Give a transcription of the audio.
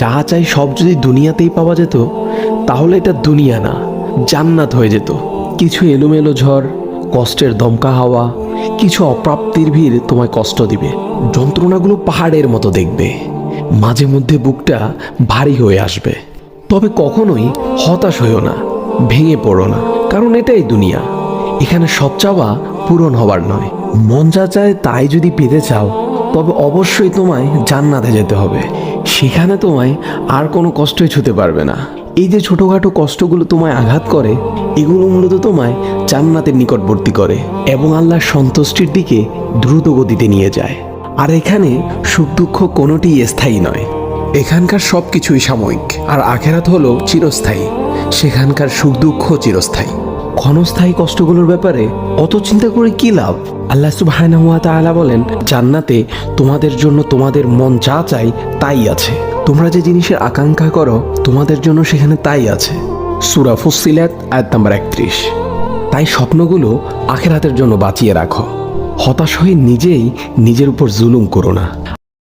যা চাই সব যদি দুনিয়াতেই পাওয়া যেত তাহলে এটা দুনিয়া না, জান্নাত হয়ে যেত। কিছু এলোমেলো ঝড়, কষ্টের দমকা হাওয়া, কিছু অপ্রাপ্তির ভিড় তোমায় কষ্ট দিবে, যন্ত্রণাগুলো পাহাড়ের মতো দেখবে, মাঝে মধ্যে বুকটা ভারী হয়ে আসবে। তবে কখনোই হতাশ হইও না, ভেঙে পড়ো না, কারণ এটাই দুনিয়া। এখানে সব চাওয়া পূরণ হবার নয়। মন যা চায় তাই যদি পেতে চাও তবে অবশ্যই তোমায় জান্নাতে যেতে হবে। সেখানে তোমায় আর কোনো কষ্টই ছুতে পারবে না। এই যে ছোটোখাটো কষ্টগুলো তোমায় আঘাত করে, এগুলো মূলত তোমায় জান্নাতের নিকটবর্তী করে এবং আল্লাহর সন্তুষ্টির দিকে দ্রুত গতিতে নিয়ে যায়। আর এখানে সুখ দুঃখ কোনোটিই স্থায়ী নয়। এখানকার সব কিছুই সাময়িক, আর আখেরাত হলো চিরস্থায়ী। সেখানকার সুখ দুঃখ চিরস্থায়ী। ক্ষণস্থায়ী কষ্টগুলোর ব্যাপারে অত চিন্তা করে কি লাভ? আল্লাহ সুবহানাহু ওয়া তাআলা বলেন, জান্নাতে তোমাদের জন্য তোমাদের মন যা চাই তাই আছে। তোমরা যে জিনিসের আকাঙ্ক্ষা করো তোমাদের জন্য সেখানে তাই আছে। সূরা ফুসসিলাত আয়াত নাম্বার 31। তাই স্বপ্নগুলো আখিরাতের জন্য বাঁচিয়ে রাখো। হতাশ হয়ে নিজেই নিজের উপর জুলুম করো না।